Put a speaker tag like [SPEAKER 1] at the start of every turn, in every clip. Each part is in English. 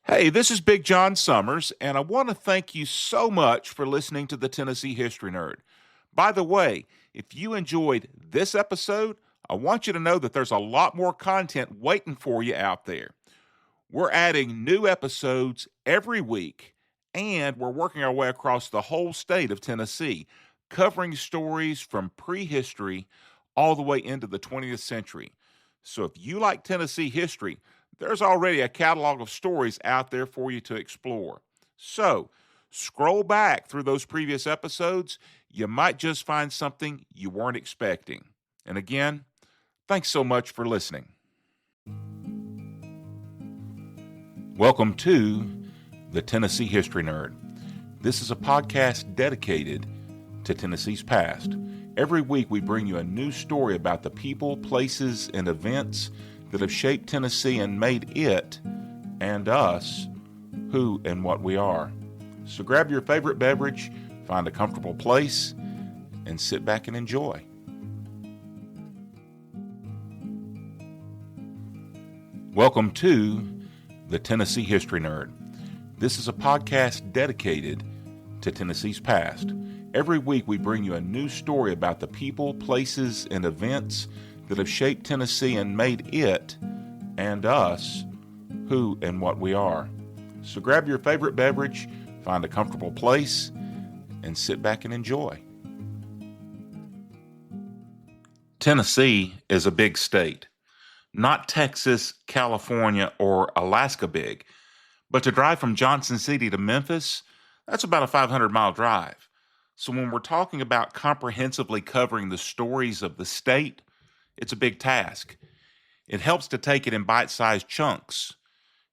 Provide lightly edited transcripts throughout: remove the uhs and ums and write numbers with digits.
[SPEAKER 1] Hey, this is Big John Summers, and I want to thank you so much for listening to the Tennessee History Nerd. By the way, if you enjoyed this episode, I want you to know that there's a lot more content waiting for you out there. We're adding new episodes every week, and we're working our way across the whole state of Tennessee, covering stories from prehistory all the way into the 20th century. So if you like Tennessee history, there's already a catalog of stories out there for you to explore. So, scroll back through those previous episodes. You might just find something you weren't expecting. And again, thanks so much for listening. Welcome to the Tennessee History Nerd. This is a podcast dedicated to Tennessee's past. Every week we bring you a new story about the people, places, and events that have shaped Tennessee and made it, and us, who and what we are. So grab your favorite beverage, find a comfortable place, and sit back and enjoy. Welcome to the Tennessee History Nerd. This is a podcast dedicated to Tennessee's past. Every week we bring you a new story about the people, places, and events that have shaped Tennessee and made it, and us, who and what we are. So grab your favorite beverage, find a comfortable place, and sit back and enjoy. Tennessee is a big state. Not Texas, California, or Alaska big, but to drive from Johnson City to Memphis, that's about a 500-mile drive. So when we're talking about comprehensively covering the stories of the state, it's a big task. It helps to take it in bite-sized chunks.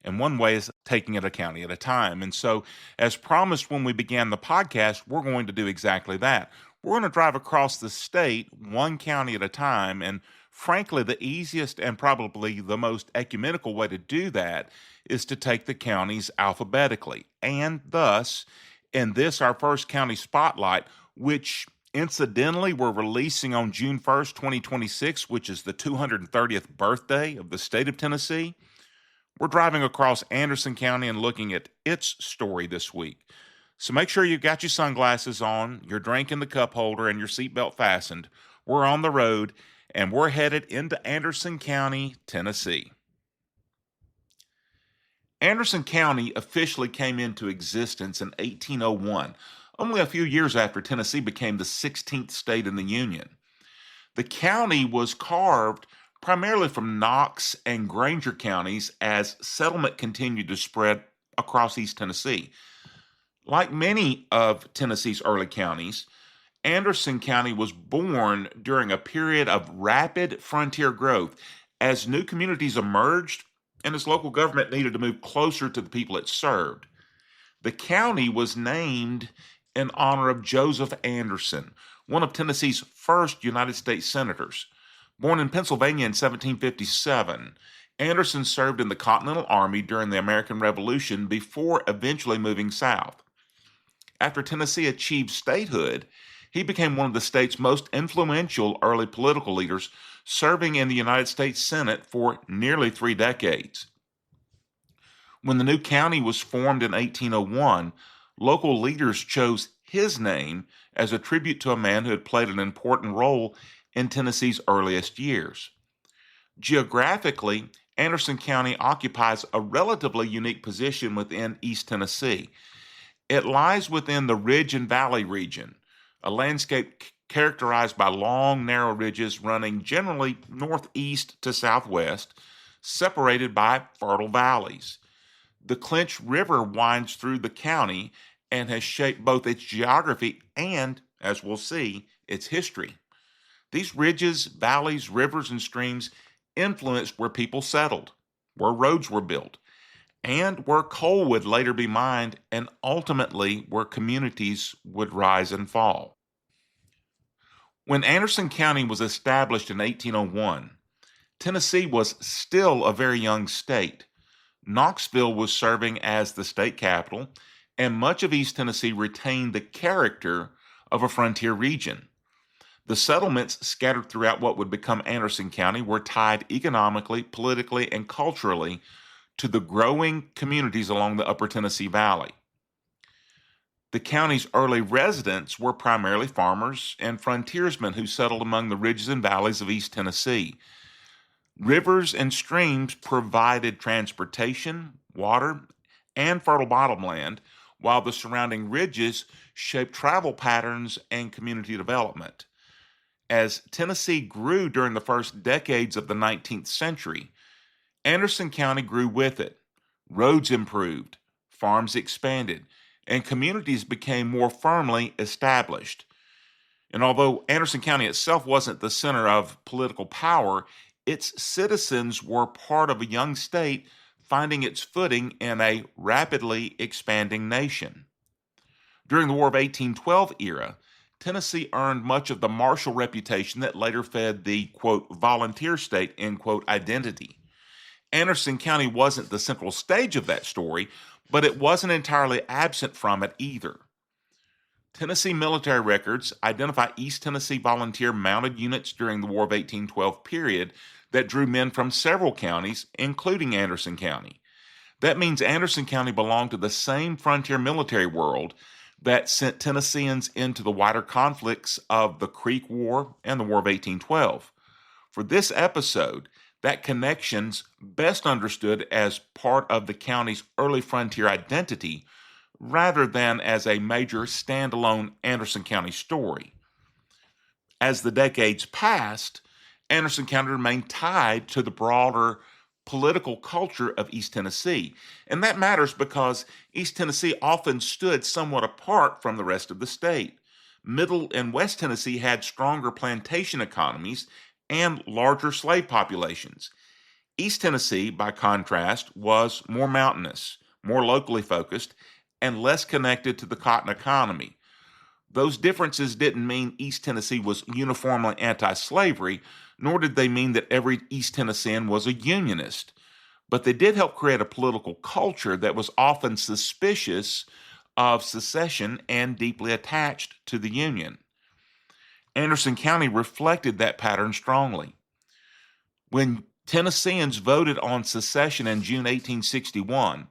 [SPEAKER 1] And one way is taking it a county at a time. And so, as promised when we began the podcast, we're going to do exactly that. We're going to drive across the state, one county at a time. And frankly, the easiest and probably the most ecumenical way to do that is to take the counties alphabetically. And thus, in this, our first county spotlight, which incidentally, we're releasing on June 1st, 2026, which is the 230th birthday of the state of Tennessee. We're driving across Anderson County and looking at its story this week. So make sure you've got your sunglasses on, your drink in the cup holder, and your seatbelt fastened. We're on the road, and we're headed into Anderson County, Tennessee. Anderson County officially came into existence in 1801. Only a few years after Tennessee became the 16th state in the Union. The county was carved primarily from Knox and Granger counties as settlement continued to spread across East Tennessee. Like many of Tennessee's early counties, Anderson County was born during a period of rapid frontier growth as new communities emerged and as local government needed to move closer to the people it served. The county was named in honor of Joseph Anderson, one of Tennessee's first United States senators. Born in Pennsylvania in 1757, Anderson served in the Continental Army during the American Revolution before eventually moving south. After Tennessee achieved statehood, he became one of the state's most influential early political leaders, serving in the United States Senate for nearly 3 decades. When the new county was formed in 1801, local leaders chose his name as a tribute to a man who had played an important role in Tennessee's earliest years. Geographically, Anderson County occupies a relatively unique position within East Tennessee. It lies within the Ridge and Valley region, a landscape characterized by long, narrow ridges running generally northeast to southwest, separated by fertile valleys. The Clinch River winds through the county and has shaped both its geography and, as we'll see, its history. These ridges, valleys, rivers, and streams influenced where people settled, where roads were built, and where coal would later be mined, and ultimately where communities would rise and fall. When Anderson County was established in 1801, Tennessee was still a very young state. Knoxville was serving as the state capital, and much of East Tennessee retained the character of a frontier region. The settlements scattered throughout what would become Anderson County were tied economically, politically, and culturally to the growing communities along the upper Tennessee Valley. The county's early residents were primarily farmers and frontiersmen who settled among the ridges and valleys of East Tennessee. Rivers and streams provided transportation, water, and fertile bottomland, while the surrounding ridges shaped travel patterns and community development. As Tennessee grew during the first decades of the 19th century, Anderson County grew with it. Roads improved, farms expanded, and communities became more firmly established. And although Anderson County itself wasn't the center of political power, its citizens were part of a young state finding its footing in a rapidly expanding nation. During the War of 1812 era, Tennessee earned much of the martial reputation that later fed the, quote, volunteer state, end quote, identity. Anderson County wasn't the central stage of that story, but it wasn't entirely absent from it either. Tennessee military records identify East Tennessee volunteer mounted units during the War of 1812 period that drew men from several counties, including Anderson County. That means Anderson County belonged to the same frontier military world that sent Tennesseans into the wider conflicts of the Creek War and the War of 1812. For this episode, that connection's best understood as part of the county's early frontier identity rather than as a major standalone Anderson County story. As the decades passed, Anderson County remained tied to the broader political culture of East Tennessee. And that matters because East Tennessee often stood somewhat apart from the rest of the state. Middle and West Tennessee had stronger plantation economies and larger slave populations. East Tennessee, by contrast, was more mountainous, more locally focused, and less connected to the cotton economy. Those differences didn't mean East Tennessee was uniformly anti-slavery, nor did they mean that every East Tennessean was a Unionist. But they did help create a political culture that was often suspicious of secession and deeply attached to the Union. Anderson County reflected that pattern strongly. When Tennesseans voted on secession in June 1861,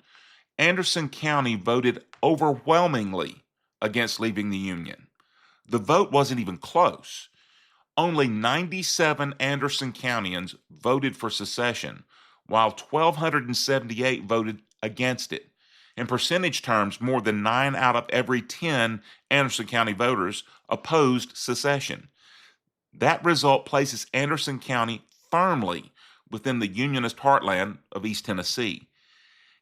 [SPEAKER 1] Anderson County voted overwhelmingly against leaving the Union. The vote wasn't even close. Only 97 Anderson Countyans voted for secession, while 1,278 voted against it. In percentage terms, more than 9 out of every 10 Anderson County voters opposed secession. That result places Anderson County firmly within the Unionist heartland of East Tennessee.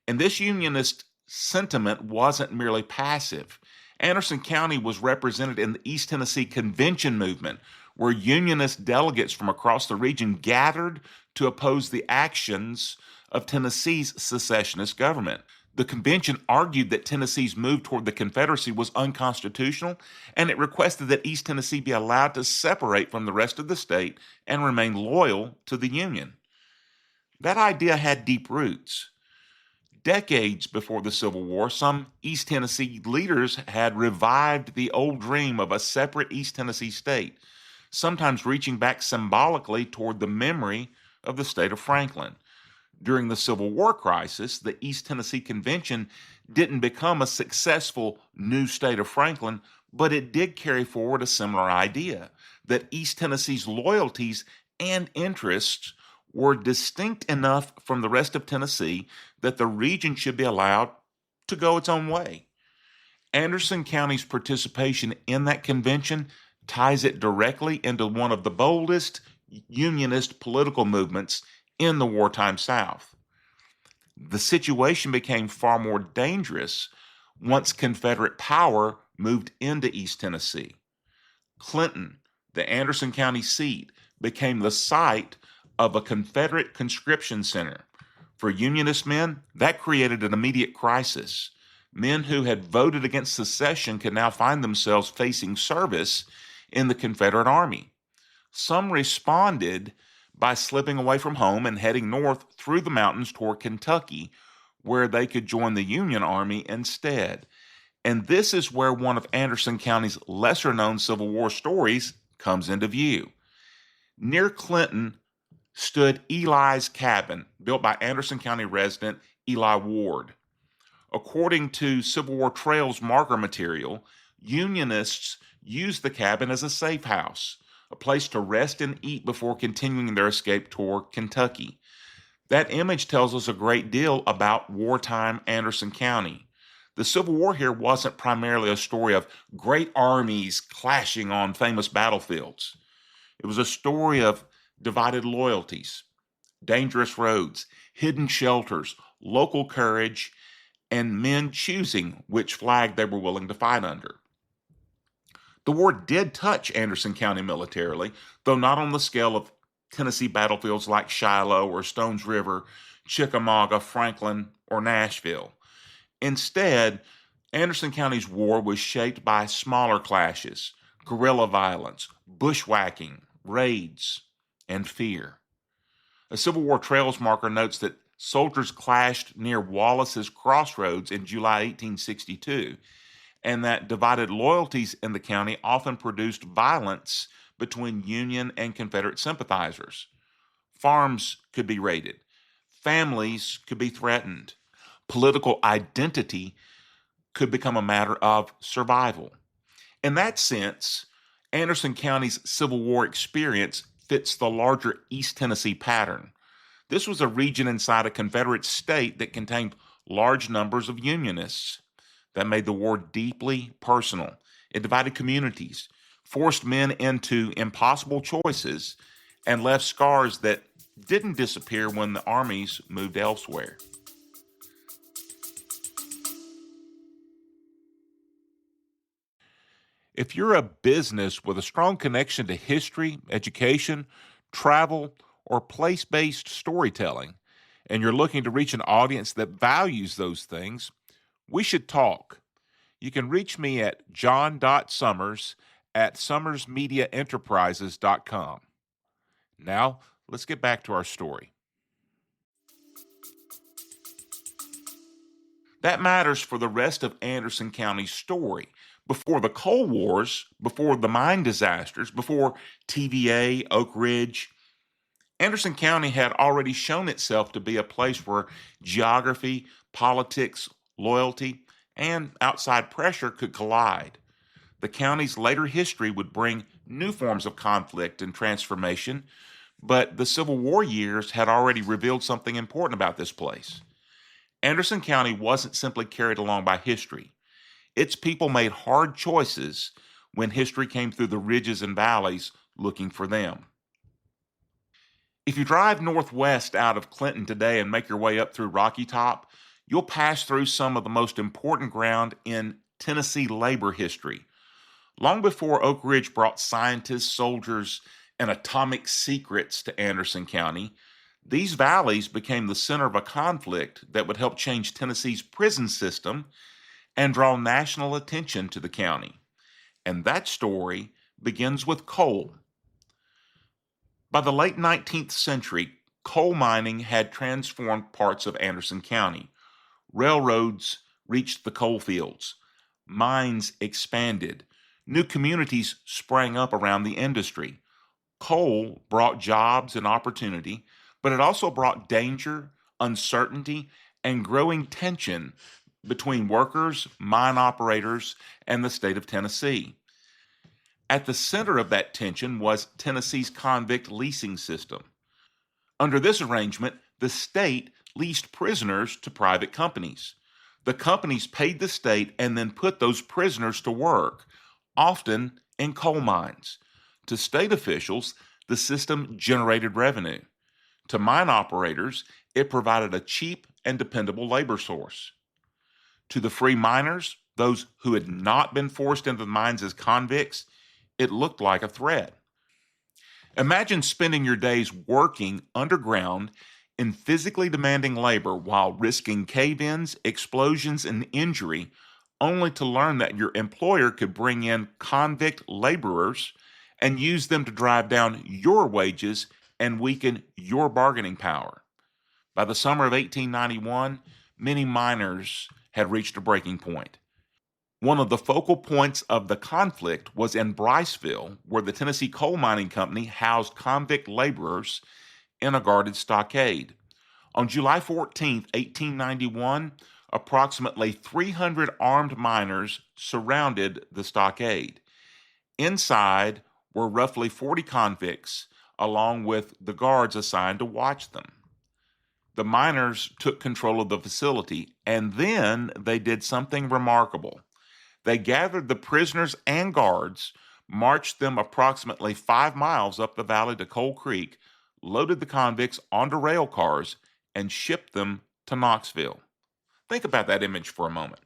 [SPEAKER 1] And this Unionist sentiment wasn't merely passive. Anderson County was represented in the East Tennessee Convention movement, where Unionist delegates from across the region gathered to oppose the actions of Tennessee's secessionist government. The convention argued that Tennessee's move toward the Confederacy was unconstitutional, and it requested that East Tennessee be allowed to separate from the rest of the state and remain loyal to the Union. That idea had deep roots. Decades before the Civil War, some East Tennessee leaders had revived the old dream of a separate East Tennessee state, sometimes reaching back symbolically toward the memory of the state of Franklin. During the Civil War crisis, the East Tennessee Convention didn't become a successful new state of Franklin, but it did carry forward a similar idea that East Tennessee's loyalties and interests were distinct enough from the rest of Tennessee that the region should be allowed to go its own way. Anderson County's participation in that convention ties it directly into one of the boldest Unionist political movements in the wartime South. The situation became far more dangerous once Confederate power moved into East Tennessee. Clinton, the Anderson County seat, became the site of a Confederate conscription center. For Unionist men, that created an immediate crisis. Men who had voted against secession could now find themselves facing service in the Confederate Army. Some responded by slipping away from home and heading north through the mountains toward Kentucky, where they could join the Union Army instead. And this is where one of Anderson County's lesser-known Civil War stories comes into view. Near Clinton stood Eli's cabin, built by Anderson County resident Eli Ward. According to Civil War Trails marker material, Unionists used the cabin as a safe house, a place to rest and eat before continuing their escape toward Kentucky. That image tells us a great deal about wartime Anderson County. The Civil War here wasn't primarily a story of great armies clashing on famous battlefields. It was a story of divided loyalties, dangerous roads, hidden shelters, local courage, and men choosing which flag they were willing to fight under. The war did touch Anderson County militarily, though not on the scale of Tennessee battlefields like Shiloh or Stones River, Chickamauga, Franklin, or Nashville. Instead, Anderson County's war was shaped by smaller clashes, guerrilla violence, bushwhacking, raids, and fear. A Civil War Trails marker notes that soldiers clashed near Wallace's Crossroads in July 1862, and that divided loyalties in the county often produced violence between Union and Confederate sympathizers. Farms could be raided, families could be threatened, political identity could become a matter of survival. In that sense, Anderson County's Civil War experience fits the larger East Tennessee pattern. This was a region inside a Confederate state that contained large numbers of Unionists. That made the war deeply personal. It divided communities, forced men into impossible choices, and left scars that didn't disappear when the armies moved elsewhere. If you're a business with a strong connection to history, education, travel, or place-based storytelling, and you're looking to reach an audience that values those things, we should talk. You can reach me at john.summers@summersmediaenterprises.com. Now, let's get back to our story. That matters for the rest of Anderson County's story. Before the coal wars, before the mine disasters, before TVA, Oak Ridge, Anderson County had already shown itself to be a place where geography, politics, loyalty, and outside pressure could collide. The county's later history would bring new forms of conflict and transformation, but the Civil War years had already revealed something important about this place. Anderson County wasn't simply carried along by history. Its people made hard choices when history came through the ridges and valleys looking for them. If you drive northwest out of Clinton today and make your way up through Rocky Top, you'll pass through some of the most important ground in Tennessee labor history. Long before Oak Ridge brought scientists, soldiers, and atomic secrets to Anderson County, these valleys became the center of a conflict that would help change Tennessee's prison system and draw national attention to the county. And that story begins with coal. By the late 19th century, coal mining had transformed parts of Anderson County. Railroads reached the coal fields. Mines expanded. New communities sprang up around the industry. Coal brought jobs and opportunity, but it also brought danger, uncertainty, and growing tension between workers, mine operators, and the state of Tennessee. At the center of that tension was Tennessee's convict leasing system. Under this arrangement, the state leased prisoners to private companies. The companies paid the state and then put those prisoners to work, often in coal mines. To state officials, the system generated revenue. To mine operators, it provided a cheap and dependable labor source. To the free miners, those who had not been forced into the mines as convicts, it looked like a threat. Imagine spending your days working underground in physically demanding labor while risking cave-ins, explosions, and injury, only to learn that your employer could bring in convict laborers and use them to drive down your wages and weaken your bargaining power. By the summer of 1891, many miners had reached a breaking point. One of the focal points of the conflict was in Briceville, where the Tennessee Coal Mining Company housed convict laborers in a guarded stockade. On July 14, 1891, approximately 300 armed miners surrounded the stockade. Inside were roughly 40 convicts, along with the guards assigned to watch them. The miners took control of the facility, and then they did something remarkable. They gathered the prisoners and guards, marched them approximately 5 miles up the valley to Coal Creek, loaded the convicts onto rail cars, and shipped them to Knoxville. Think about that image for a moment.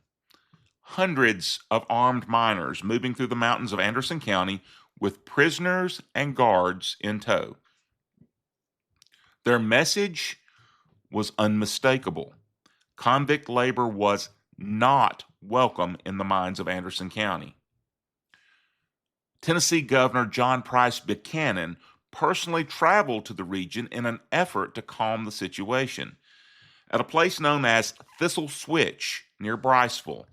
[SPEAKER 1] Hundreds of armed miners moving through the mountains of Anderson County with prisoners and guards in tow. Their message was unmistakable. Convict labor was not welcome in the mines of Anderson County. Tennessee Governor John Price Buchanan personally traveled to the region in an effort to calm the situation. At a place known as Thistle Switch near Briceville,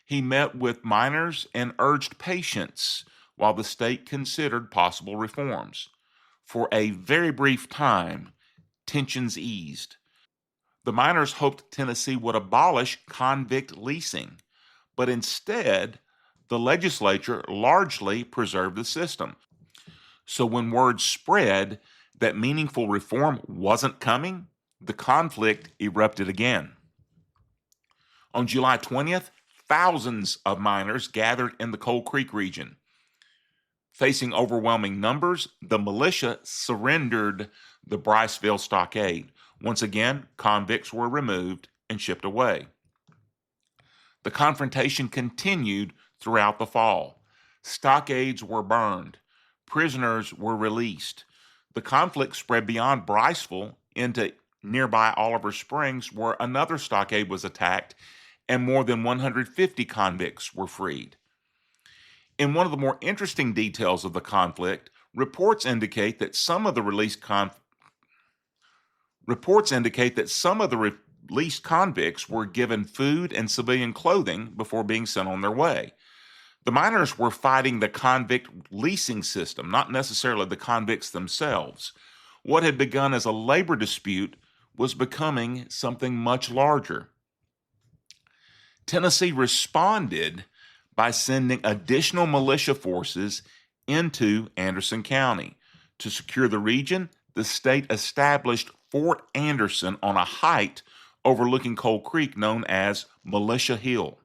[SPEAKER 1] he met with miners and urged patience while the state considered possible reforms. For a very brief time, tensions eased. The miners hoped Tennessee would abolish convict leasing, but instead, the legislature largely preserved the system. So when word spread that meaningful reform wasn't coming, the conflict erupted again. On July 20th, thousands of miners gathered in the Coal Creek region. Facing overwhelming numbers, the militia surrendered the Briceville stockade. Once again, convicts were removed and shipped away. The confrontation continued throughout the fall. Stockades were burned. Prisoners were released. The conflict spread beyond Briceville into nearby Oliver Springs, where another stockade was attacked and more than 150 convicts were freed. In one of the more interesting details of the conflict, reports indicate that some of the released convicts were given food and civilian clothing before being sent on their way. The miners were fighting the convict leasing system, not necessarily the convicts themselves. What had begun as a labor dispute was becoming something much larger. Tennessee responded by sending additional militia forces into Anderson County. To secure the region, the state established Fort Anderson on a height overlooking Coal Creek known as Militia Hill.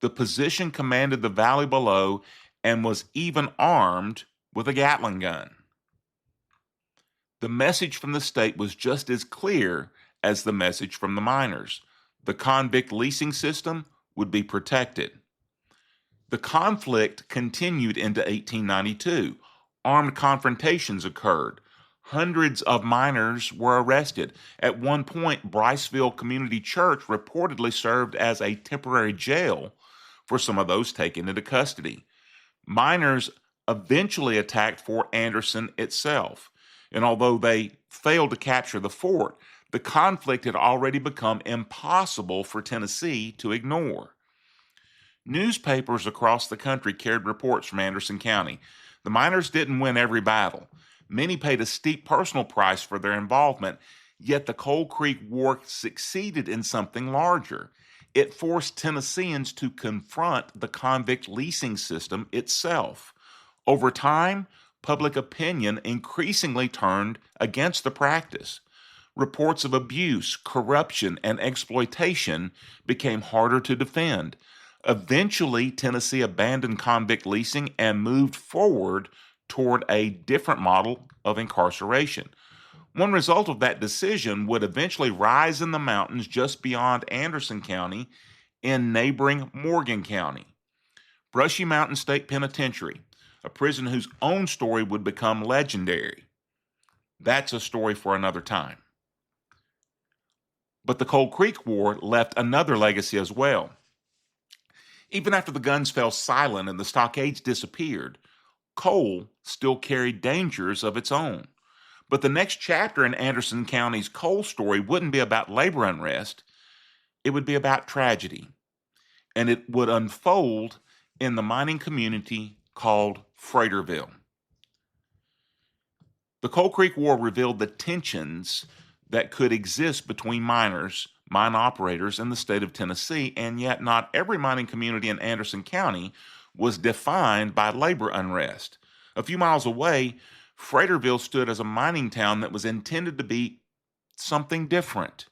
[SPEAKER 1] The position commanded the valley below and was even armed with a Gatling gun. The message from the state was just as clear as the message from the miners. The convict leasing system would be protected. The conflict continued into 1892. Armed confrontations occurred. Hundreds of miners were arrested. At one point, Briceville Community Church reportedly served as a temporary jail for some of those taken into custody. Miners eventually attacked Fort Anderson itself, and although they failed to capture the fort, the conflict had already become impossible for Tennessee to ignore. Newspapers across the country carried reports from Anderson County. The miners didn't win every battle. Many paid a steep personal price for their involvement, yet the Coal Creek War succeeded in something larger. It forced Tennesseans to confront the convict leasing system itself. Over time, public opinion increasingly turned against the practice. Reports of abuse, corruption, and exploitation became harder to defend. Eventually, Tennessee abandoned convict leasing and moved forward toward a different model of incarceration. One result of that decision would eventually rise in the mountains just beyond Anderson County in neighboring Morgan County. Brushy Mountain State Penitentiary, a prison whose own story would become legendary. That's a story for another time. But the Coal Creek War left another legacy as well. Even after the guns fell silent and the stockades disappeared, coal still carried dangers of its own. But the next chapter in Anderson County's coal story wouldn't be about labor unrest. It would be about tragedy. And it would unfold in the mining community called Fraterville. The Coal Creek War revealed the tensions that could exist between miners, mine operators, and the state of Tennessee, and yet not every mining community in Anderson County was defined by labor unrest. A few miles away, Fraterville stood as a mining town that was intended to be something different.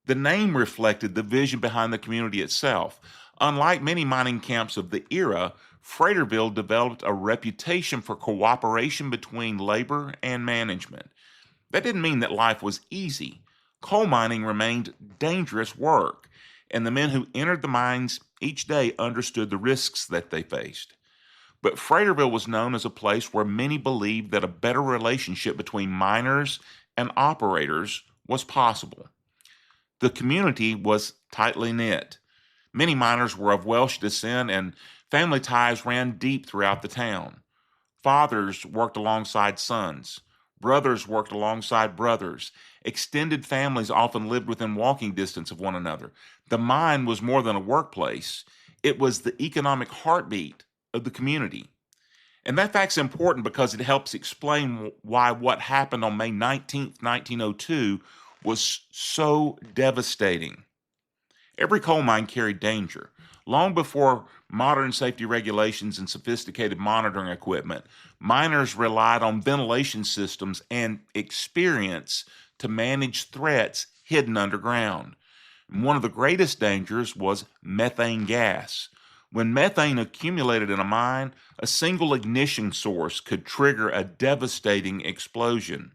[SPEAKER 1] The name reflected the vision behind the community itself. Unlike many mining camps of the era, Fraterville developed a reputation for cooperation between labor and management. That didn't mean that life was easy. Coal mining remained dangerous work, and the men who entered the mines each day understood the risks that they faced. But Fraterville was known as a place where many believed that a better relationship between miners and operators was possible. The community was tightly knit. Many miners were of Welsh descent, and family ties ran deep throughout the town. Fathers worked alongside sons. Brothers worked alongside brothers. Extended families often lived within walking distance of one another. The mine was more than a workplace. It was the economic heartbeat of the community. And that fact's important because it helps explain why what happened on May 19th, 1902 was so devastating. Every coal mine carried danger. Long before modern safety regulations and sophisticated monitoring equipment, miners relied on ventilation systems and experience to manage threats hidden underground. One of the greatest dangers was methane gas. When methane accumulated in a mine, a single ignition source could trigger a devastating explosion.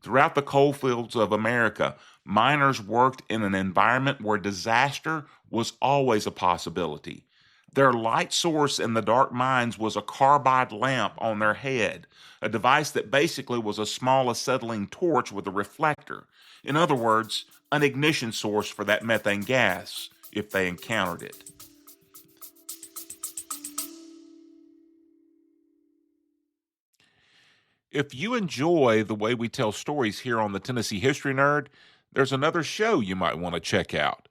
[SPEAKER 1] Throughout the coal fields of America, miners worked in an environment where disaster was always a possibility. Their light source in the dark mines was a carbide lamp on their head, a device that basically was a small acetylene torch with a reflector. In other words, an ignition source for that methane gas if they encountered it. If you enjoy the way we tell stories here on the Tennessee History Nerd, there's another show you might want to check out,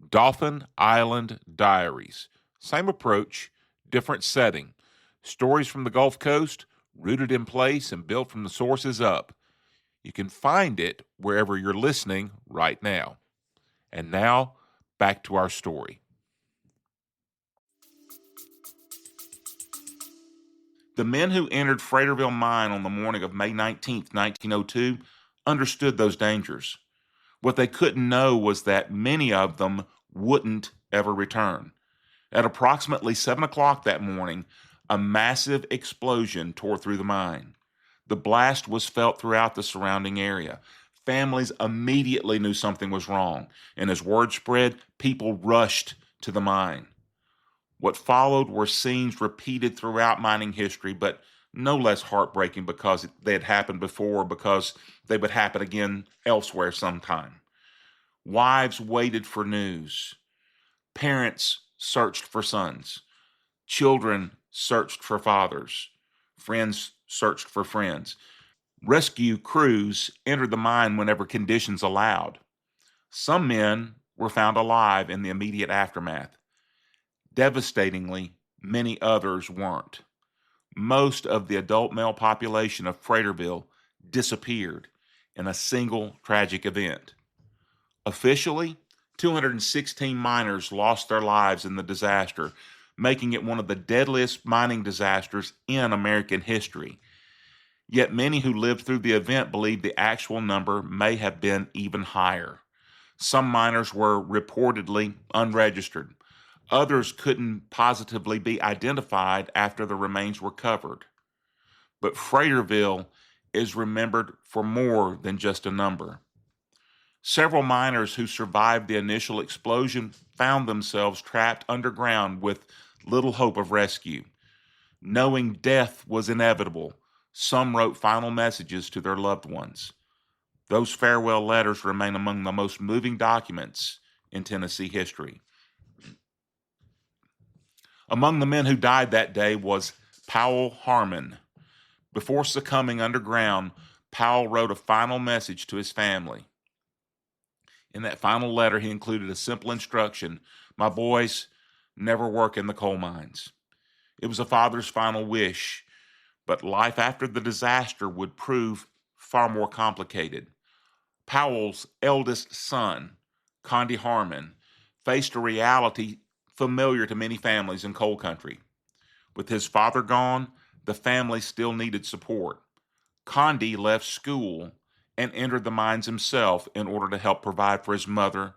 [SPEAKER 1] Dauphin Island Diaries. Same approach, different setting. Stories from the Gulf Coast, rooted in place and built from the sources up. You can find it wherever you're listening right now. And now, back to our story. The men who entered Fraterville Mine on the morning of May 19th, 1902, understood those dangers. What they couldn't know was that many of them wouldn't ever return. At approximately 7 o'clock that morning, a massive explosion tore through the mine. The blast was felt throughout the surrounding area. Families immediately knew something was wrong, and as word spread, people rushed to the mine. What followed were scenes repeated throughout mining history, but no less heartbreaking because they had happened before, because they would happen again elsewhere sometime. Wives waited for news. Parents searched for sons. Children searched for fathers. Friends searched for friends. Rescue crews entered the mine whenever conditions allowed. Some men were found alive in the immediate aftermath. Devastatingly, many others weren't. Most of the adult male population of Fraterville disappeared in a single tragic event. Officially, 216 miners lost their lives in the disaster, making it one of the deadliest mining disasters in American history. Yet many who lived through the event believe the actual number may have been even higher. Some miners were reportedly unregistered. Others couldn't positively be identified after the remains were covered. But Fraterville is remembered for more than just a number. Several miners who survived the initial explosion found themselves trapped underground with little hope of rescue. Knowing death was inevitable, some wrote final messages to their loved ones. Those farewell letters remain among the most moving documents in Tennessee history. Among the men who died that day was Powell Harmon. Before succumbing underground, Powell wrote a final message to his family. In that final letter, he included a simple instruction: "My boys, never work in the coal mines." It was a father's final wish, but life after the disaster would prove far more complicated. Powell's eldest son, Condi Harmon, faced a reality familiar to many families in coal country. With his father gone, the family still needed support. Condi left school and entered the mines himself in order to help provide for his mother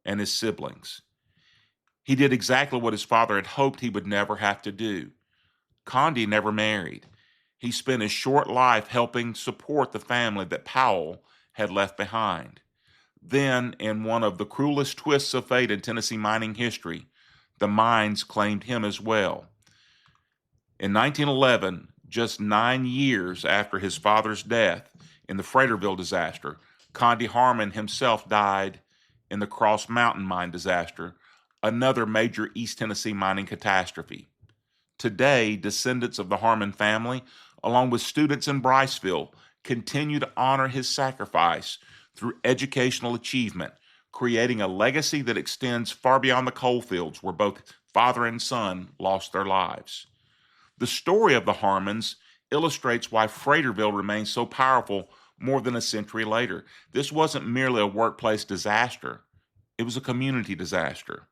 [SPEAKER 1] and his siblings. He did exactly what his father had hoped he would never have to do. Condi never married. He spent his short life helping support the family that Powell had left behind. Then, in one of the cruelest twists of fate in Tennessee mining history, the mines claimed him as well. In 1911, just 9 years after his father's death in the Fraterville disaster, Condi Harmon himself died in the Cross Mountain mine disaster, another major East Tennessee mining catastrophe. Today, descendants of the Harmon family, along with students in Bryceville, continue to honor his sacrifice through educational achievement, creating a legacy that extends far beyond the coal fields where both father and son lost their lives. The story of the Harmons illustrates why Fraterville remains so powerful more than a century later. This wasn't merely a workplace disaster, it was a community disaster.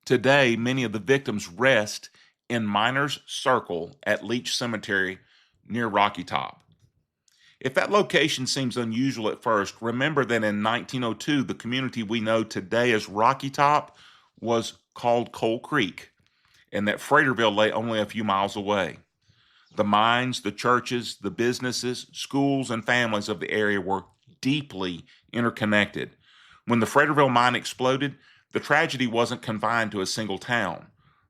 [SPEAKER 1] Today, many of the victims rest in Miners' Circle at Leach Cemetery near Rocky Top. If that location seems unusual at first, remember that in 1902, the community we know today as Rocky Top was called Coal Creek, and that Fraterville lay only a few miles away. The mines, the churches, the businesses, schools, and families of the area were deeply interconnected. When the Fraterville mine exploded, the tragedy wasn't confined to a single town.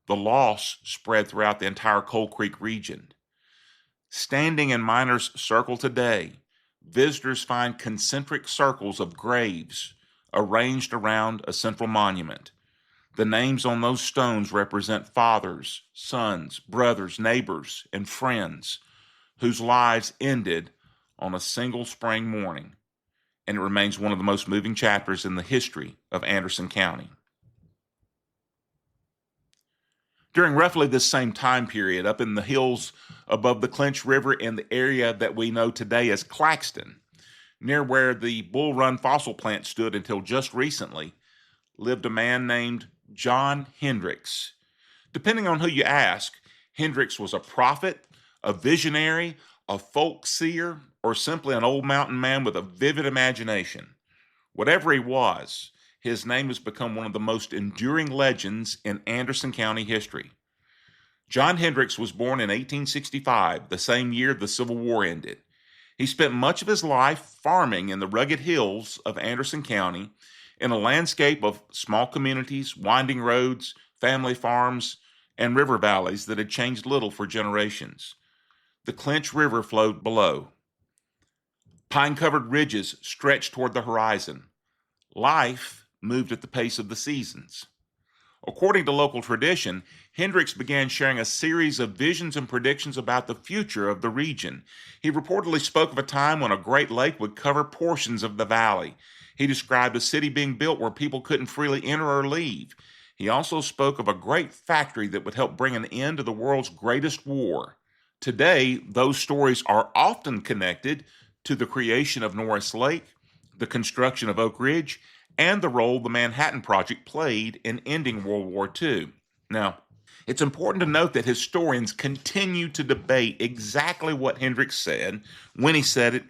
[SPEAKER 1] The loss spread throughout the entire Coal Creek region. Standing in Miners' Circle today, visitors find concentric circles of graves arranged around a central monument. The names on those stones represent fathers, sons, brothers, neighbors, and friends whose lives ended on a single spring morning, and it remains one of the most moving chapters in the history of Anderson County. During roughly this same time period, up in the hills above the Clinch River in the area that we know today as Claxton, near where the Bull Run fossil plant stood until just recently, lived a man named John Hendrix. Depending on who you ask, Hendrix was a prophet, a visionary, a folk seer, or simply an old mountain man with a vivid imagination. Whatever he was, his name has become one of the most enduring legends in Anderson County history. John Hendrix was born in 1865, the same year the Civil War ended. He spent much of his life farming in the rugged hills of Anderson County in a landscape of small communities, winding roads, family farms, and river valleys that had changed little for generations. The Clinch River flowed below. Pine-covered ridges stretched toward the horizon. Life moved at the pace of the seasons. According to local tradition, Hendrix began sharing a series of visions and predictions about the future of the region. He reportedly spoke of a time when a great lake would cover portions of the valley. He described a city being built where people couldn't freely enter or leave. He also spoke of a great factory that would help bring an end to the world's greatest war. Today, those stories are often connected to the creation of Norris Lake, the construction of Oak Ridge, and the role the Manhattan Project played in ending World War II. Now, it's important to note that historians continue to debate exactly what Hendrix said, when he said it,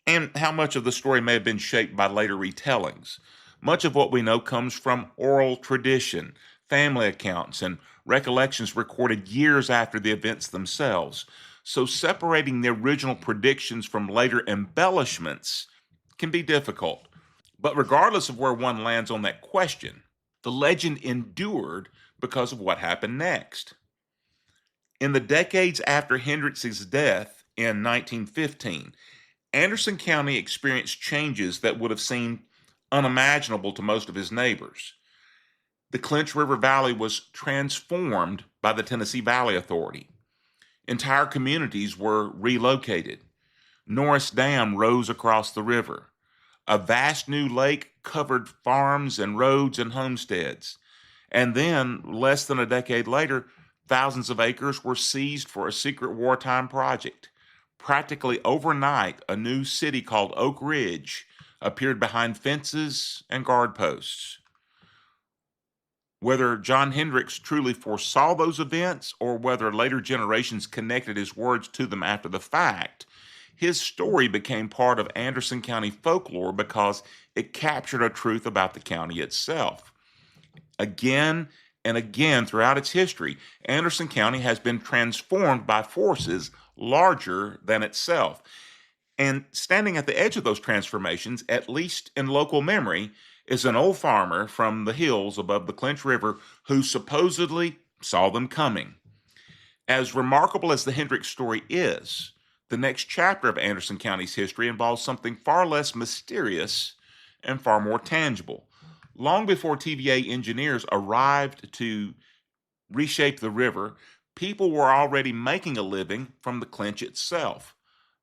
[SPEAKER 1] and how much of the story may have been shaped by later retellings. Much of what we know comes from oral tradition, family accounts, and recollections recorded years after the events themselves. So separating the original predictions from later embellishments can be difficult. But regardless of where one lands on that question, the legend endured because of what happened next. In the decades after Hendrix's death in 1915, Anderson County experienced changes that would have seemed unimaginable to most of his neighbors. The Clinch River Valley was transformed by the Tennessee Valley Authority. Entire communities were relocated. Norris Dam rose across the river. A vast new lake covered farms and roads and homesteads. And then, less than a decade later, thousands of acres were seized for a secret wartime project. Practically overnight, a new city called Oak Ridge appeared behind fences and guard posts. Whether John Hendrix truly foresaw those events or whether later generations connected his words to them after the fact, his story became part of Anderson County folklore because it captured a truth about the county itself. Again and again throughout its history, Anderson County has been transformed by forces larger than itself. And standing at the edge of those transformations, at least in local memory, is an old farmer from the hills above the Clinch River who supposedly saw them coming. As remarkable as the Hendrix story is, the next chapter of Anderson County's history involves something far less mysterious and far more tangible. Long before TVA engineers arrived to reshape the river, people were already making a living from the Clinch itself.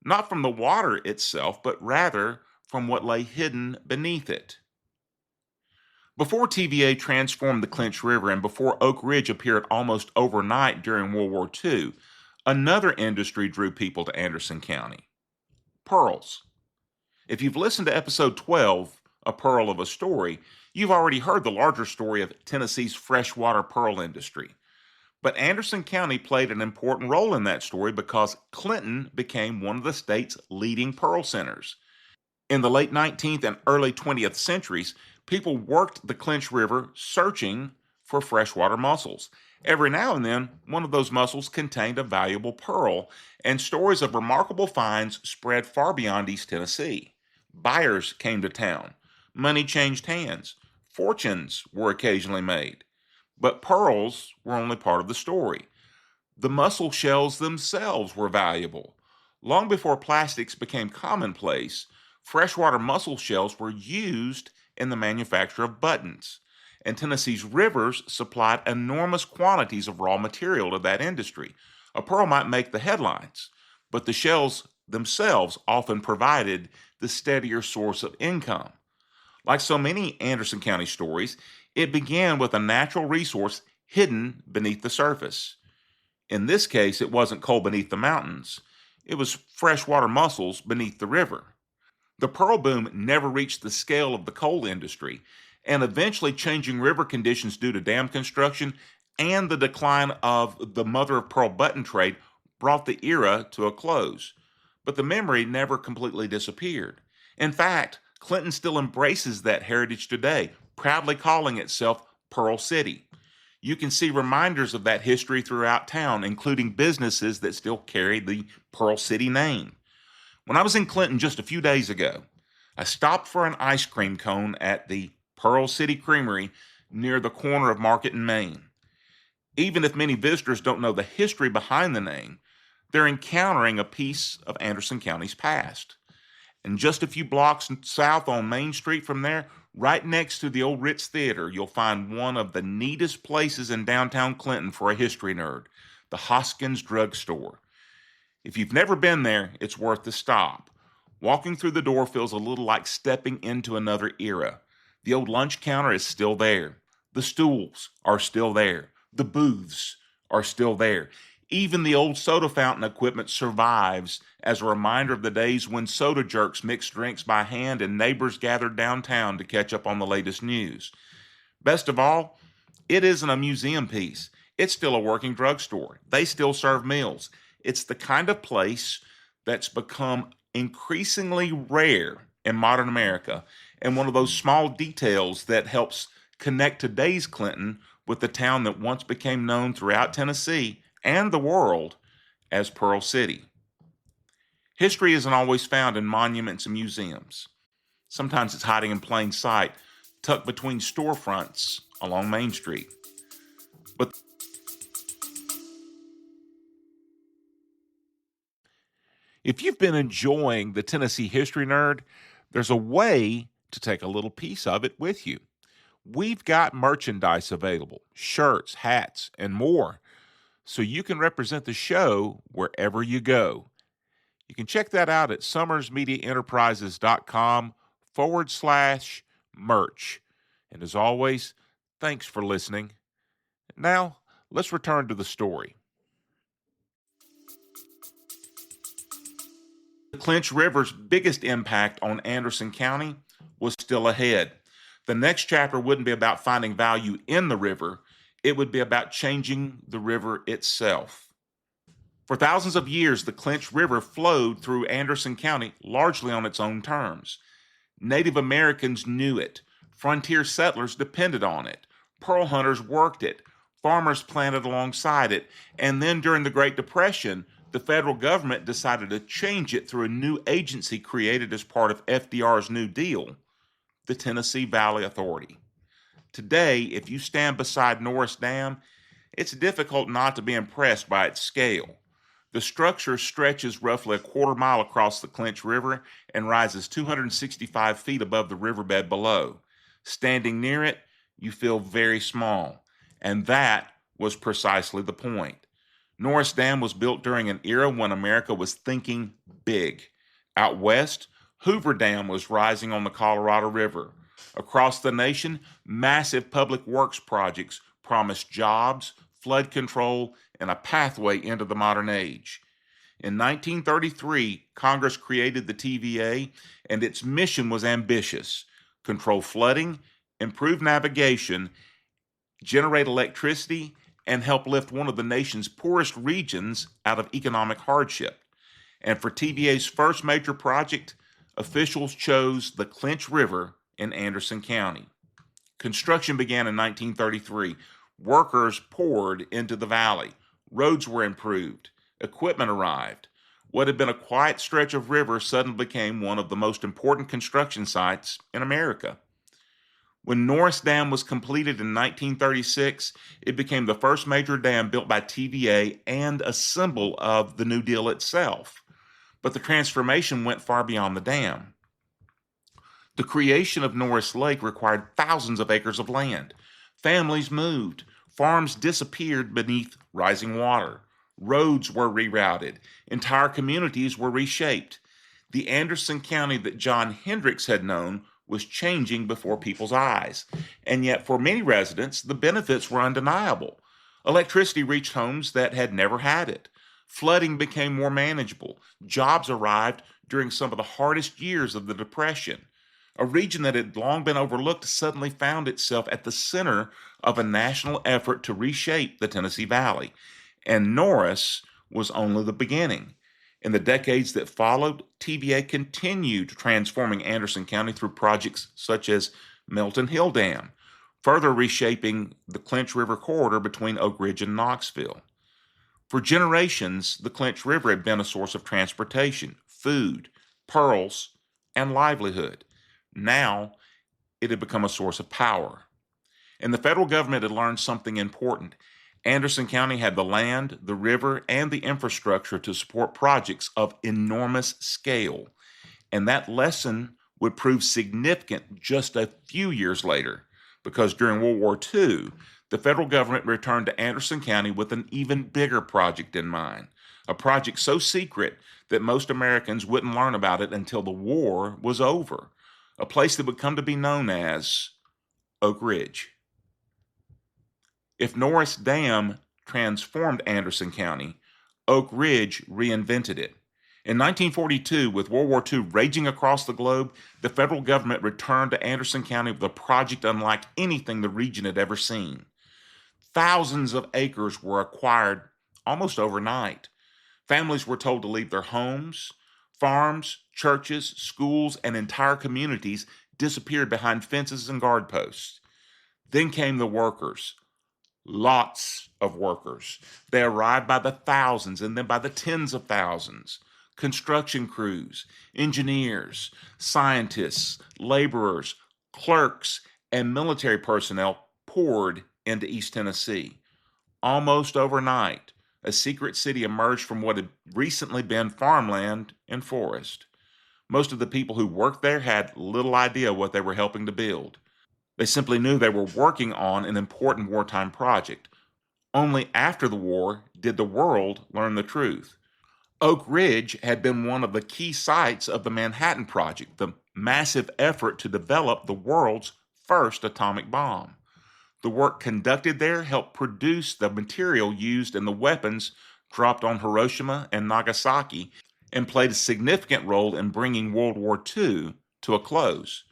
[SPEAKER 1] Not from the water itself, but rather from what lay hidden beneath it. Before TVA transformed the Clinch River and before Oak Ridge appeared almost overnight during World War II, another industry drew people to Anderson County: pearls. If you've listened to episode 12, A Pearl of a Story, you've already heard the larger story of Tennessee's freshwater pearl industry. But Anderson County played an important role in that story because Clinton became one of the state's leading pearl centers. In the late 19th and early 20th centuries, people worked the Clinch River searching for freshwater mussels. Every now and then, one of those mussels contained a valuable pearl, and stories of remarkable finds spread far beyond East Tennessee. Buyers came to town. Money changed hands. Fortunes were occasionally made. But pearls were only part of the story. The mussel shells themselves were valuable. Long before plastics became commonplace, freshwater mussel shells were used in the manufacture of buttons, and Tennessee's rivers supplied enormous quantities of raw material to that industry. A pearl might make the headlines, but the shells themselves often provided the steadier source of income. Like so many Anderson County stories, it began with a natural resource hidden beneath the surface. In this case, it wasn't coal beneath the mountains. It was freshwater mussels beneath the river. The pearl boom never reached the scale of the coal industry, and eventually changing river conditions due to dam construction and the decline of the mother of pearl button trade brought the era to a close. But the memory never completely disappeared. In fact, Clinton still embraces that heritage today, proudly calling itself Pearl City. You can see reminders of that history throughout town, including businesses that still carry the Pearl City name. When I was in Clinton just a few days ago, I stopped for an ice cream cone at the Pearl City Creamery near the corner of Market and Main. Even if many visitors don't know the history behind the name, they're encountering a piece of Anderson County's past. And just a few blocks south on Main Street from there, right next to the old Ritz Theater, you'll find one of the neatest places in downtown Clinton for a history nerd, the Hoskins Drug Store. If you've never been there, it's worth the stop. Walking through the door feels a little like stepping into another era. The old lunch counter is still there. The stools are still there. The booths are still there. Even the old soda fountain equipment survives as a reminder of the days when soda jerks mixed drinks by hand and neighbors gathered downtown to catch up on the latest news. Best of all, it isn't a museum piece. It's still a working drugstore. They still serve meals. It's the kind of place that's become increasingly rare in modern America, and one of those small details that helps connect today's Clinton with the town that once became known throughout Tennessee and the world as Pearl City. History isn't always found in monuments and museums. Sometimes it's hiding in plain sight, tucked between storefronts along Main Street. But if you've been enjoying the Tennessee History Nerd, there's a way to take a little piece of it with you. We've got merchandise available, shirts, hats, and more, so you can represent the show wherever you go. You can check that out at summersmediaenterprises.com/merch. And as always, thanks for listening. Now, let's return to the story. The Clinch River's biggest impact on Anderson County was still ahead. The next chapter wouldn't be about finding value in the river, it would be about changing the river itself. For thousands of years, the Clinch River flowed through Anderson County largely on its own terms. Native Americans knew it. Frontier settlers depended on it. Pearl hunters worked it. Farmers planted alongside it. And then during the Great Depression, the federal government decided to change it through a new agency created as part of FDR's New Deal, the Tennessee Valley Authority. Today, if you stand beside Norris Dam, it's difficult not to be impressed by its scale. The structure stretches roughly a quarter mile across the Clinch River and rises 265 feet above the riverbed below. Standing near it, you feel very small. And that was precisely the point. Norris Dam was built during an era when America was thinking big. Out west, Hoover Dam was rising on the Colorado River. Across the nation, massive public works projects promised jobs, flood control, and a pathway into the modern age. In 1933, Congress created the TVA, and its mission was ambitious: control flooding, improve navigation, generate electricity, and help lift one of the nation's poorest regions out of economic hardship. And for TVA's first major project, officials chose the Clinch River in Anderson County. Construction began in 1933. Workers poured into the valley. Roads were improved. Equipment arrived. What had been a quiet stretch of river suddenly became one of the most important construction sites in America. When Norris Dam was completed in 1936, it became the first major dam built by TVA and a symbol of the New Deal itself. But the transformation went far beyond the dam. The creation of Norris Lake required thousands of acres of land. Families moved. Farms disappeared beneath rising water. Roads were rerouted. Entire communities were reshaped. The Anderson County that John Hendrix had known was changing before people's eyes. And yet, for many residents, the benefits were undeniable. Electricity reached homes that had never had it. Flooding became more manageable. Jobs arrived during some of the hardest years of the Depression. A region that had long been overlooked suddenly found itself at the center of a national effort to reshape the Tennessee Valley. And Norris was only the beginning. In the decades that followed, TVA continued transforming Anderson County through projects such as Melton Hill Dam, further reshaping the Clinch River corridor between Oak Ridge and Knoxville. For generations, the Clinch River had been a source of transportation, food, pearls, and livelihood. Now, it had become a source of power. And the federal government had learned something important. Anderson County had the land, the river, and the infrastructure to support projects of enormous scale. And that lesson would prove significant just a few years later, because during World War II, the federal government returned to Anderson County with an even bigger project in mind, a project so secret that most Americans wouldn't learn about it until the war was over, a place that would come to be known as Oak Ridge. If Norris Dam transformed Anderson County, Oak Ridge reinvented it. In 1942, with World War II raging across the globe, the federal government returned to Anderson County with a project unlike anything the region had ever seen. Thousands of acres were acquired almost overnight. Families were told to leave their homes. Farms, churches, schools, and entire communities disappeared behind fences and guard posts. Then came the workers. Lots of workers. They arrived by the thousands and then by the tens of thousands. Construction crews, engineers, scientists, laborers, clerks, and military personnel poured into East Tennessee. Almost overnight, a secret city emerged from what had recently been farmland and forest. Most of the people who worked there had little idea what they were helping to build. They simply knew they were working on an important wartime project. Only after the war did the world learn the truth. Oak Ridge had been one of the key sites of the Manhattan Project, the massive effort to develop the world's first atomic bomb. The work conducted there helped produce the material used in the weapons dropped on Hiroshima and Nagasaki and played a significant role in bringing World War II to a close.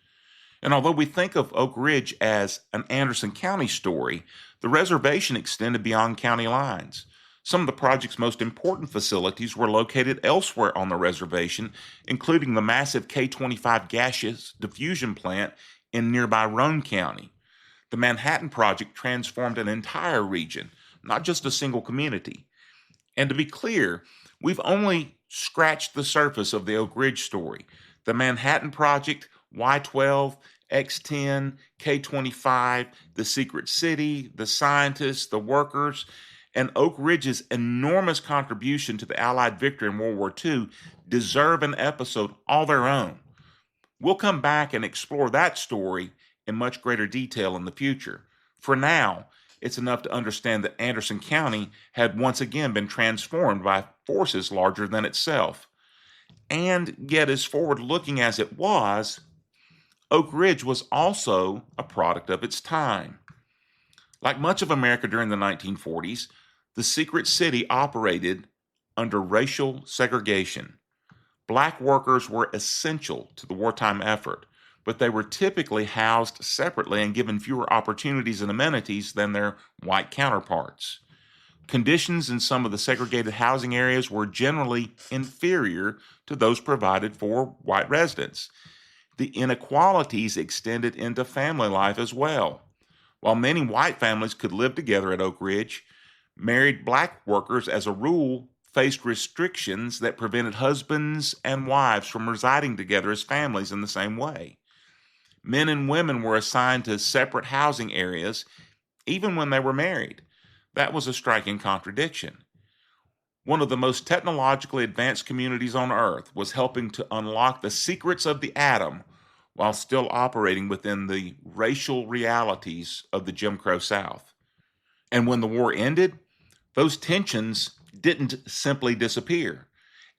[SPEAKER 1] And although we think of Oak Ridge as an Anderson County story, the reservation extended beyond county lines. Some of the project's most important facilities were located elsewhere on the reservation, including the massive K-25 gaseous diffusion plant in nearby Roane County. The Manhattan Project transformed an entire region, not just a single community. And to be clear, we've only scratched the surface of the Oak Ridge story. The Manhattan Project, Y12, X10, K25, the Secret City, the scientists, the workers, and Oak Ridge's enormous contribution to the Allied victory in World War II deserve an episode all their own. We'll come back and explore that story in much greater detail in the future. For now, it's enough to understand that Anderson County had once again been transformed by forces larger than itself. And yet, as forward-looking as it was, Oak Ridge was also a product of its time. Like much of America during the 1940s, the secret city operated under racial segregation. Black workers were essential to the wartime effort, but they were typically housed separately and given fewer opportunities and amenities than their white counterparts. Conditions in some of the segregated housing areas were generally inferior to those provided for white residents. The inequalities extended into family life as well. While many white families could live together at Oak Ridge, married black workers, as a rule, faced restrictions that prevented husbands and wives from residing together as families in the same way. Men and women were assigned to separate housing areas, even when they were married. That was a striking contradiction. One of the most technologically advanced communities on earth was helping to unlock the secrets of the atom while still operating within the racial realities of the Jim Crow South. And when the war ended, those tensions didn't simply disappear.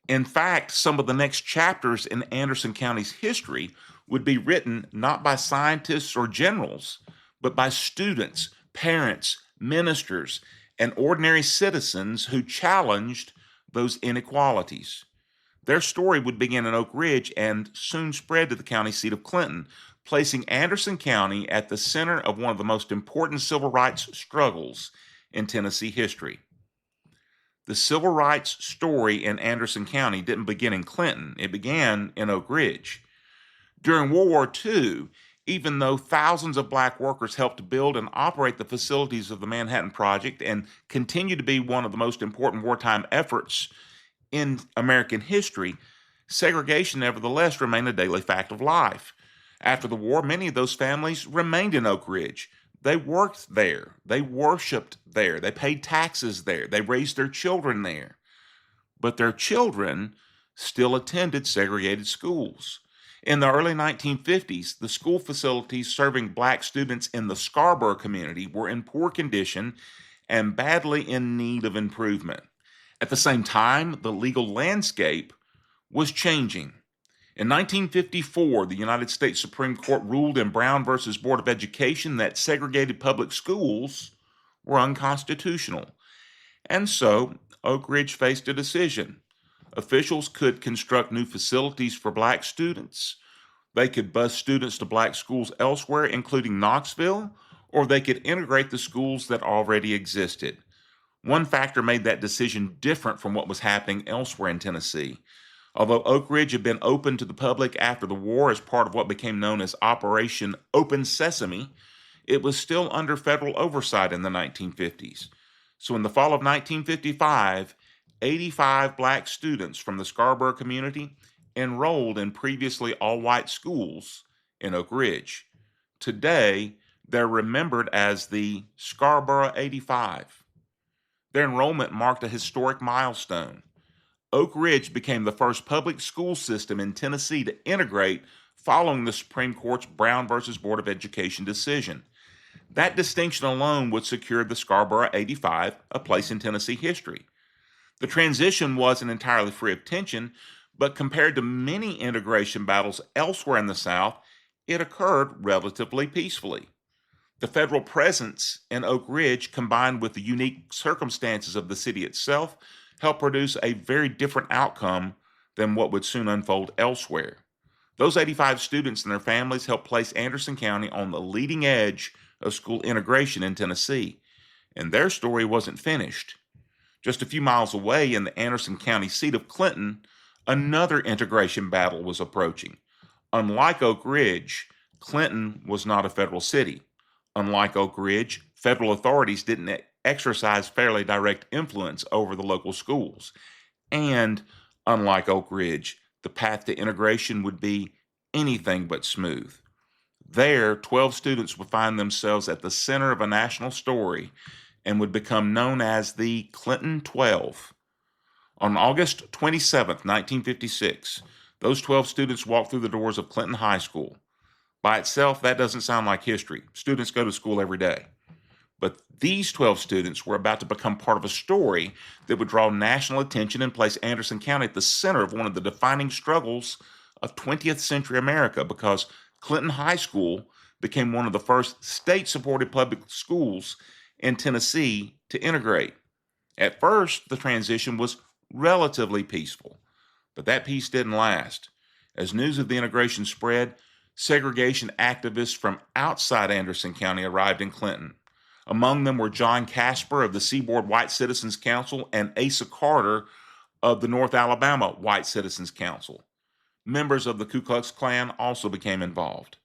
[SPEAKER 1] In fact, some of the next chapters in Anderson County's history would be written not by scientists or generals, but by students, parents, ministers, and ordinary citizens who challenged those inequalities. Their story would begin in Oak Ridge and soon spread to the county seat of Clinton, placing Anderson County at the center of one of the most important civil rights struggles in Tennessee history. The civil rights story in Anderson County didn't begin in Clinton. It began in Oak Ridge. During World War II, even though thousands of black workers helped build and operate the facilities of the Manhattan Project and continue to be one of the most important wartime efforts in American history, segregation nevertheless remained a daily fact of life. After the war, many of those families remained in Oak Ridge. They worked there. They worshiped there. They paid taxes there. They raised their children there. But their children still attended segregated schools. In the early 1950s, the school facilities serving black students in the Scarborough community were in poor condition and badly in need of improvement. At the same time, the legal landscape was changing. In 1954, the United States Supreme Court ruled in Brown versus Board of Education that segregated public schools were unconstitutional. And so, Oak Ridge faced a decision. Officials could construct new facilities for black students. They could bus students to black schools elsewhere, including Knoxville, or they could integrate the schools that already existed. One factor made that decision different from what was happening elsewhere in Tennessee. Although Oak Ridge had been open to the public after the war as part of what became known as Operation Open Sesame, it was still under federal oversight in the 1950s. So in the fall of 1955, 85 black students from the Scarborough community enrolled in previously all-white schools in Oak Ridge. Today, they're remembered as the Scarborough 85. Their enrollment marked a historic milestone. Oak Ridge became the first public school system in Tennessee to integrate following the Supreme Court's Brown versus Board of Education decision. That distinction alone would secure the Scarborough 85 a place in Tennessee history. The transition wasn't entirely free of tension, but compared to many integration battles elsewhere in the South, it occurred relatively peacefully. The federal presence in Oak Ridge, combined with the unique circumstances of the city itself, helped produce a very different outcome than what would soon unfold elsewhere. Those 85 students and their families helped place Anderson County on the leading edge of school integration in Tennessee. And their story wasn't finished. Just a few miles away in the Anderson County seat of Clinton, another integration battle was approaching. Unlike Oak Ridge, Clinton was not a federal city. Unlike Oak Ridge, federal authorities didn't exercise fairly direct influence over the local schools. And unlike Oak Ridge, the path to integration would be anything but smooth. There, 12 students would find themselves at the center of a national story and would become known as the Clinton 12. On August 27, 1956, those 12 students walked through the doors of Clinton High School. By itself, that doesn't sound like history. Students go to school every day. But these 12 students were about to become part of a story that would draw national attention and place Anderson County at the center of one of the defining struggles of 20th century America, because Clinton High School became one of the first state-supported public schools in Tennessee to integrate. At first, the transition was relatively peaceful, but that peace didn't last. As news of the integration spread, segregation activists from outside Anderson County arrived in Clinton. Among them were John Casper of the Seaboard White Citizens Council and Asa Carter of the North Alabama White Citizens Council. Members of the Ku Klux Klan also became involved.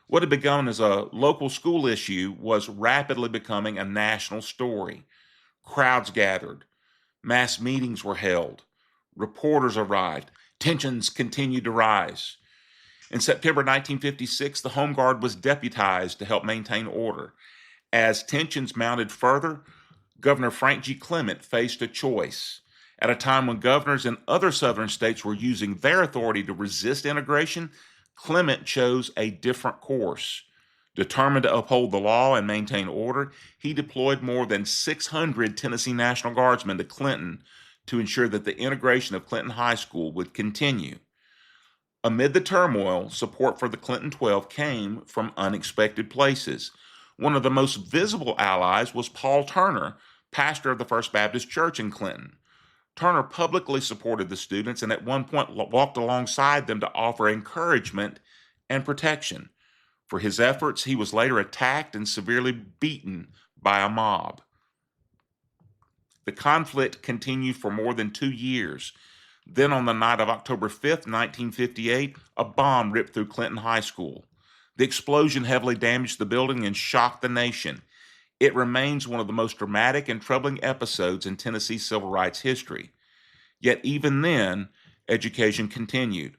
[SPEAKER 1] What had begun as a local school issue was rapidly becoming a national story. Crowds gathered. Mass meetings were held. Reporters arrived. Tensions continued to rise. In September 1956, the Home Guard was deputized to help maintain order. As tensions mounted further, Governor Frank G. Clement faced a choice. At a time when governors in other southern states were using their authority to resist integration, Clement chose a different course. Determined to uphold the law and maintain order, he deployed more than 600 Tennessee National Guardsmen to Clinton to ensure that the integration of Clinton High School would continue. Amid the turmoil, support for the Clinton 12 came from unexpected places. One of the most visible allies was Paul Turner, pastor of the First Baptist Church in Clinton. Turner publicly supported the students and at one point walked alongside them to offer encouragement and protection. For his efforts, he was later attacked and severely beaten by a mob. The conflict continued for more than 2 years. Then on the night of October 5th, 1958, a bomb ripped through Clinton High School. The explosion heavily damaged the building and shocked the nation. It remains one of the most dramatic and troubling episodes in Tennessee civil rights history. Yet even then, education continued.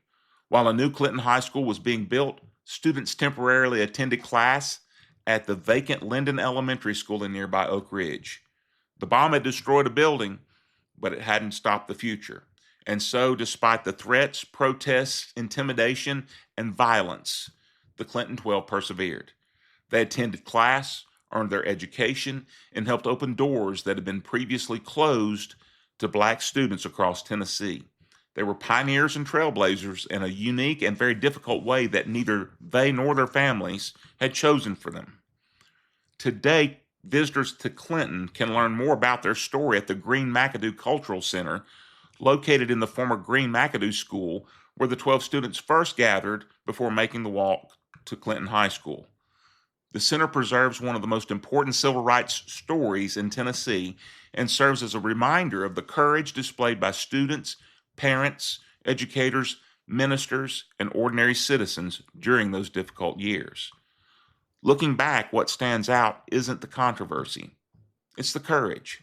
[SPEAKER 1] While a new Clinton High School was being built, students temporarily attended class at the vacant Linden Elementary School in nearby Oak Ridge. The bomb had destroyed a building, but it hadn't stopped the future. And so, despite the threats, protests, intimidation, and violence, the Clinton 12 persevered. They attended class, earned their education, and helped open doors that had been previously closed to black students across Tennessee. They were pioneers and trailblazers in a unique and very difficult way that neither they nor their families had chosen for them. Today, visitors to Clinton can learn more about their story at the Green McAdoo Cultural Center, located in the former Green McAdoo School, where the 12 students first gathered before making the walk to Clinton High School. The center preserves one of the most important civil rights stories in Tennessee and serves as a reminder of the courage displayed by students, parents, educators, ministers, and ordinary citizens during those difficult years. Looking back, what stands out isn't the controversy, it's the courage.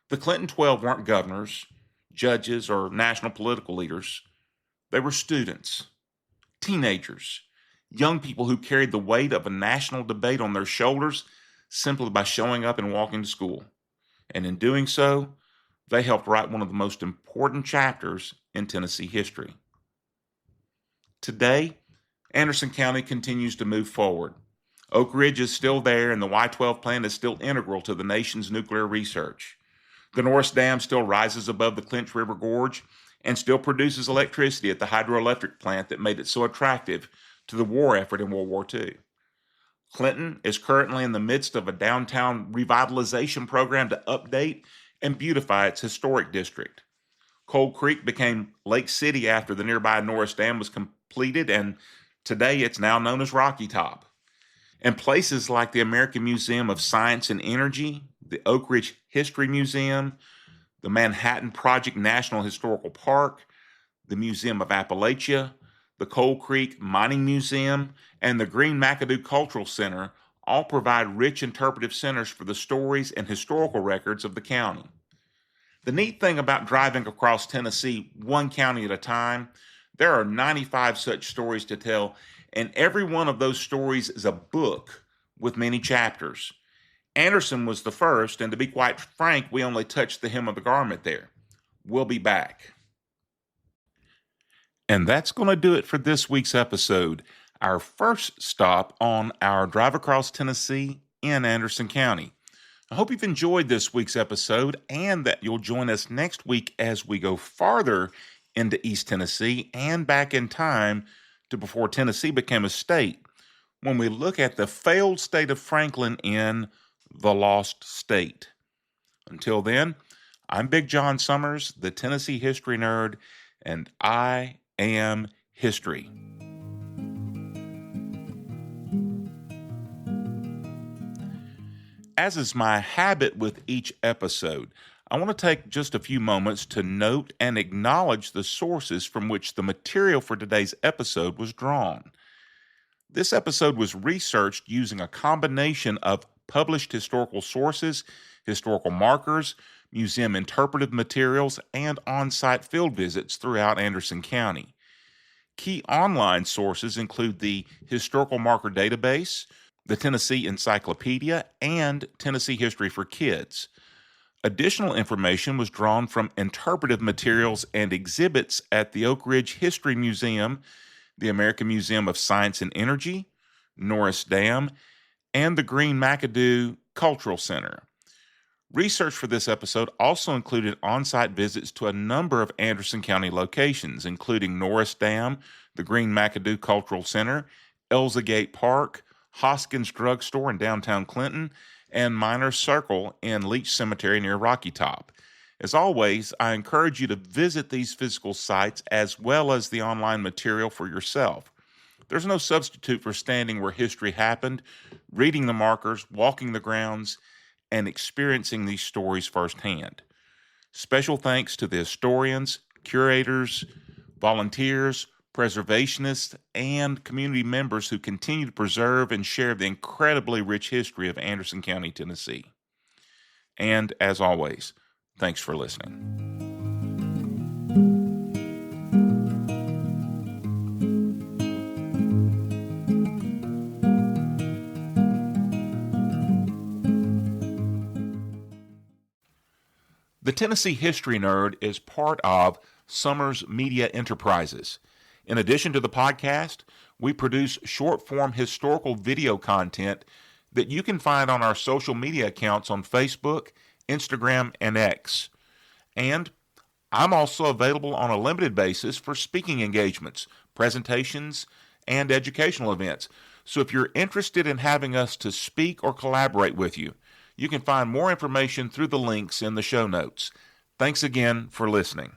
[SPEAKER 1] The Clinton 12 weren't governors, judges, or national political leaders. They were students, teenagers, young people who carried the weight of a national debate on their shoulders simply by showing up and walking to school. And in doing so, they helped write one of the most important chapters in Tennessee history. Today, Anderson County continues to move forward. Oak Ridge is still there, and the Y-12 plant is still integral to the nation's nuclear research. The Norris Dam still rises above the Clinch River Gorge and still produces electricity at the hydroelectric plant that made it so attractive to the war effort in World War II. Clinton is currently in the midst of a downtown revitalization program to update and beautify its historic district. Cold Creek became Lake City after the nearby Norris Dam was completed, and today it's now known as Rocky Top. And places like the American Museum of Science and Energy, the Oak Ridge History Museum, the Manhattan Project National Historical Park, the Museum of Appalachia, the Coal Creek Mining Museum, and the Green McAdoo Cultural Center all provide rich interpretive centers for the stories and historical records of the county. The neat thing about driving across Tennessee one county at a time, there are 95 such stories to tell, and every one of those stories is a book with many chapters. Anderson was the first, and to be quite frank, we only touched the hem of the garment there. We'll be back. And that's going to do it for this week's episode, our first stop on our drive across Tennessee in Anderson County. I hope you've enjoyed this week's episode and that you'll join us next week as we go farther into East Tennessee and back in time to before Tennessee became a state, when we look at the failed state of Franklin in The Lost State. Until then, I'm Big John Summers, the Tennessee history nerd, and I am history. As is my habit with each episode, I want to take just a few moments to note and acknowledge the sources from which the material for today's episode was drawn. This episode was researched using a combination of published historical sources, historical markers, museum interpretive materials, and on-site field visits throughout Anderson County. Key online sources include the Historical Marker Database, the Tennessee Encyclopedia, and Tennessee History for Kids. Additional information was drawn from interpretive materials and exhibits at the Oak Ridge History Museum, the American Museum of Science and Energy, Norris Dam, and the Green McAdoo Cultural Center. Research for this episode also included on-site visits to a number of Anderson County locations, including Norris Dam, the Green McAdoo Cultural Center, Elza Gate Park, Hoskins Drug Store in downtown Clinton, and Miners Circle in Leach Cemetery near Rocky Top. As always, I encourage you to visit these physical sites as well as the online material for yourself. There's no substitute for standing where history happened, reading the markers, walking the grounds, and experiencing these stories firsthand. Special thanks to the historians, curators, volunteers, preservationists, and community members who continue to preserve and share the incredibly rich history of Anderson County, Tennessee. And as always, thanks for listening. The Tennessee History Nerd is part of Summers Media Enterprises. In addition to the podcast, we produce short-form historical video content that you can find on our social media accounts on Facebook, Instagram, and X. And I'm also available on a limited basis for speaking engagements, presentations, and educational events. So if you're interested in having us to speak or collaborate with you, you can find more information through the links in the show notes. Thanks again for listening.